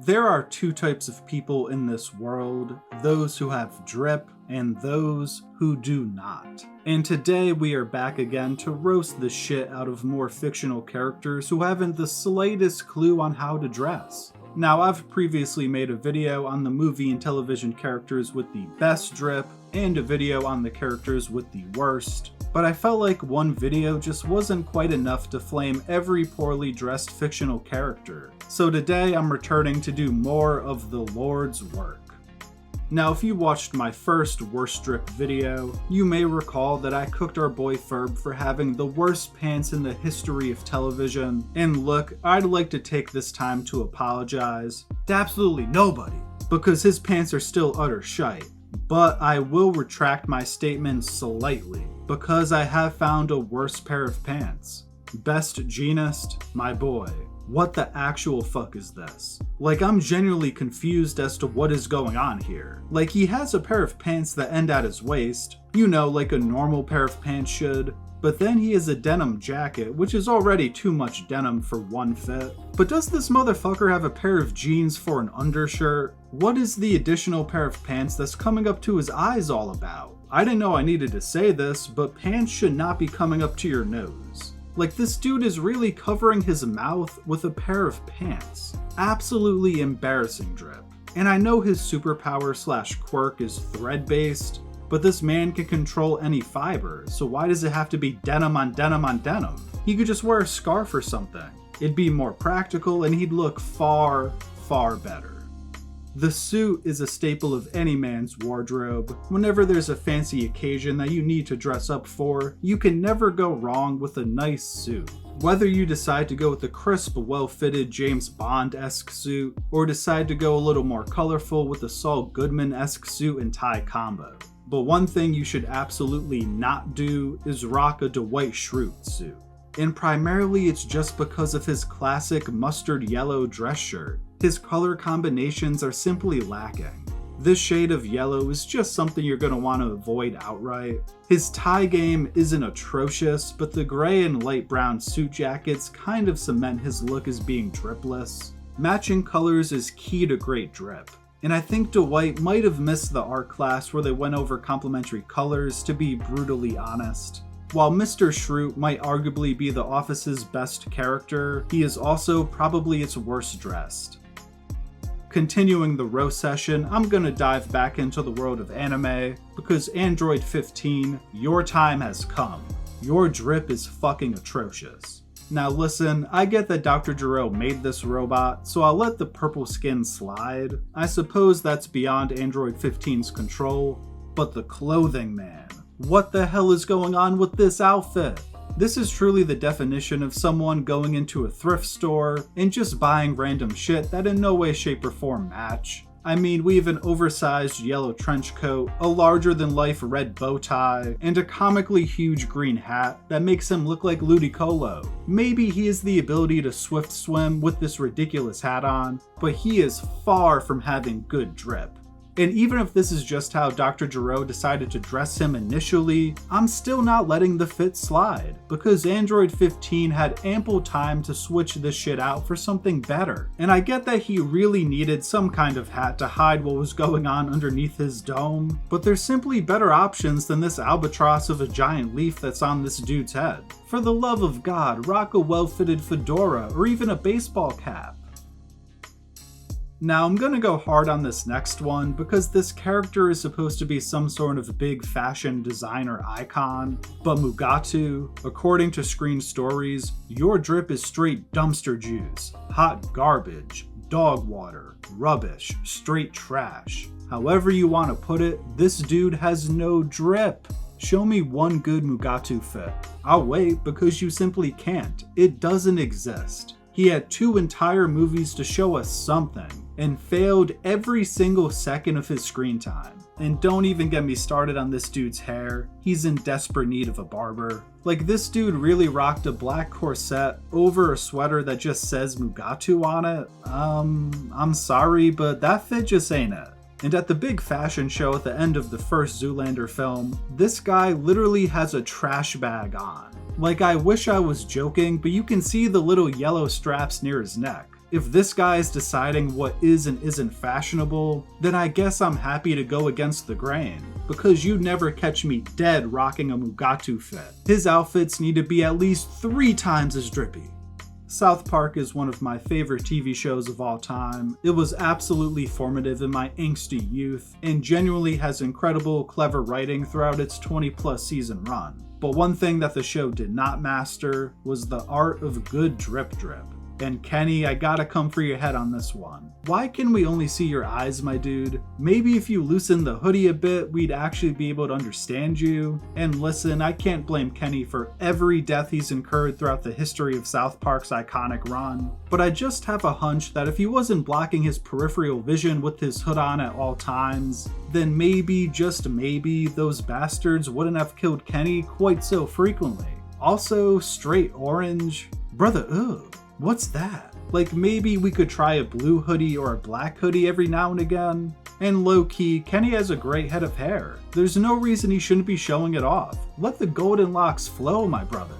There are two types of people in this world, those who have drip and those who do not. And today we are back again to roast the shit out of more fictional characters who haven't the slightest clue on how to dress. Now, I've previously made a video on the movie and television characters with the best drip and a video on the characters with the worst, but I felt like one video just wasn't quite enough to flame every poorly dressed fictional character. So today I'm returning to do more of the Lord's work. Now, if you watched my first worst drip video, you may recall that I cooked our boy Ferb for having the worst pants in the history of television. And look, I'd like to take this time to apologize to absolutely nobody, because his pants are still utter shite. But I will retract my statement slightly, because I have found a worse pair of pants. Best jeanist, my boy. What the actual fuck is this? Like, I'm genuinely confused as to what is going on here. Like, he has a pair of pants that end at his waist, you know, like a normal pair of pants should, but then he has a denim jacket, which is already too much denim for one fit. But does this motherfucker have a pair of jeans for an undershirt? What is the additional pair of pants that's coming up to his eyes all about? I didn't know I needed to say this, but pants should not be coming up to your nose. Like, this dude is really covering his mouth with a pair of pants. Absolutely embarrassing drip. And I know his superpower / quirk is thread-based, but this man can control any fiber, so why does it have to be denim on denim on denim? He could just wear a scarf or something. It'd be more practical and he'd look far, far better. The suit is a staple of any man's wardrobe. Whenever there's a fancy occasion that you need to dress up for, you can never go wrong with a nice suit. Whether you decide to go with the crisp, well-fitted James Bond-esque suit, or decide to go a little more colorful with the Saul Goodman-esque suit and tie combo. But one thing you should absolutely not do is rock a Dwight Schrute suit. And primarily it's just because of his classic mustard yellow dress shirt. His color combinations are simply lacking. This shade of yellow is just something you're going to want to avoid outright. His tie game isn't atrocious, but the gray and light brown suit jackets kind of cement his look as being dripless. Matching colors is key to great drip. And I think Dwight might have missed the art class where they went over complementary colors, to be brutally honest. While Mr. Schrute might arguably be the office's best character, he is also probably its worst dressed. Continuing the roast session, I'm gonna dive back into the world of anime, because Android 15, your time has come. Your drip is fucking atrocious. Now listen, I get that Dr. Gero made this robot, so I'll let the purple skin slide. I suppose that's beyond Android 15's control, but the clothing, man. What the hell is going on with this outfit? This is truly the definition of someone going into a thrift store and just buying random shit that in no way, shape, or form match. I mean, we have an oversized yellow trench coat, a larger-than-life red bow tie, and a comically huge green hat that makes him look like Ludicolo. Maybe he has the ability to swift swim with this ridiculous hat on, but he is far from having good drip. And even if this is just how Dr. Gero decided to dress him initially, I'm still not letting the fit slide, because Android 15 had ample time to switch this shit out for something better. And I get that he really needed some kind of hat to hide what was going on underneath his dome, but there's simply better options than this albatross of a giant leaf that's on this dude's head. For the love of God, rock a well-fitted fedora or even a baseball cap. Now, I'm gonna go hard on this next one because this character is supposed to be some sort of big fashion designer icon, but Mugatu, according to Screen Stories, your drip is straight dumpster juice, hot garbage, dog water, rubbish, straight trash. However you want to put it, this dude has no drip. Show me one good Mugatu fit. I'll wait, because you simply can't. It doesn't exist. He had 2 entire movies to show us something, and failed every single second of his screen time. And don't even get me started on this dude's hair. He's in desperate need of a barber. Like, this dude really rocked a black corset over a sweater that just says Mugatu on it. I'm sorry, but that fit just ain't it. And at the big fashion show at the end of the first Zoolander film, this guy literally has a trash bag on. Like, I wish I was joking, but you can see the little yellow straps near his neck. If this guy is deciding what is and isn't fashionable, then I guess I'm happy to go against the grain, because you'd never catch me dead rocking a Mugatu fit. His outfits need to be at least 3 times as drippy. South Park is one of my favorite TV shows of all time. It was absolutely formative in my angsty youth, and genuinely has incredible, clever writing throughout its 20+ season run. But one thing that the show did not master was the art of good drip. And Kenny, I gotta come for your head on this one. Why can we only see your eyes, my dude? Maybe if you loosen the hoodie a bit, we'd actually be able to understand you. And listen, I can't blame Kenny for every death he's incurred throughout the history of South Park's iconic run, but I just have a hunch that if he wasn't blocking his peripheral vision with his hood on at all times, then maybe, just maybe, those bastards wouldn't have killed Kenny quite so frequently. Also, straight orange? Brother, ugh. What's that? Like, maybe we could try a blue hoodie or a black hoodie every now and again? And low-key, Kenny has a great head of hair. There's no reason he shouldn't be showing it off. Let the golden locks flow, my brother.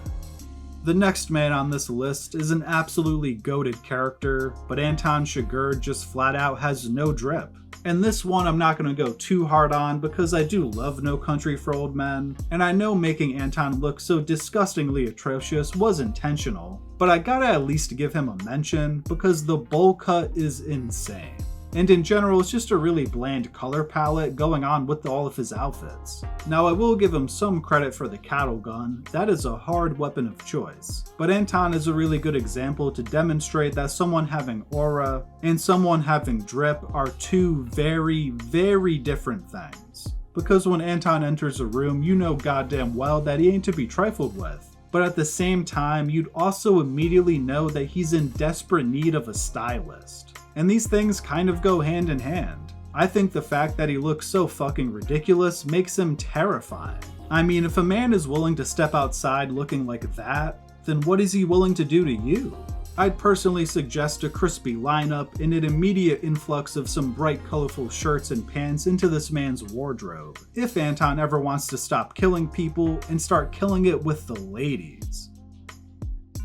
The next man on this list is an absolutely goated character, but Anton Chigurh just flat out has no drip. And this one I'm not going to go too hard on because I do love No Country for Old Men, and I know making Anton look so disgustingly atrocious was intentional, but I gotta at least give him a mention because the bowl cut is insane. And in general, it's just a really bland color palette going on with all of his outfits. Now, I will give him some credit for the cattle gun. That is a hard weapon of choice. But Anton is a really good example to demonstrate that someone having aura and someone having drip are two very, very different things. Because when Anton enters a room, you know goddamn well that he ain't to be trifled with. But at the same time, you'd also immediately know that he's in desperate need of a stylist. And these things kind of go hand in hand. I think the fact that he looks so fucking ridiculous makes him terrifying. I mean, if a man is willing to step outside looking like that, then what is he willing to do to you? I'd personally suggest a crispy lineup and an immediate influx of some bright colorful shirts and pants into this man's wardrobe, if Anton ever wants to stop killing people and start killing it with the ladies.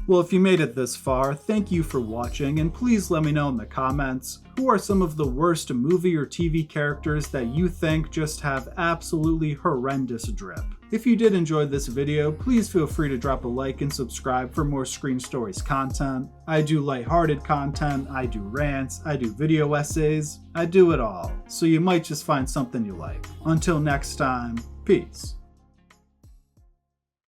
Well, if you made it this far, thank you for watching, and please let me know in the comments who are some of the worst movie or TV characters that you think just have absolutely horrendous drip. If you did enjoy this video, please feel free to drop a like and subscribe for more Screen Stories content. I do lighthearted content, I do rants, I do video essays, I do it all, so you might just find something you like. Until next time, peace.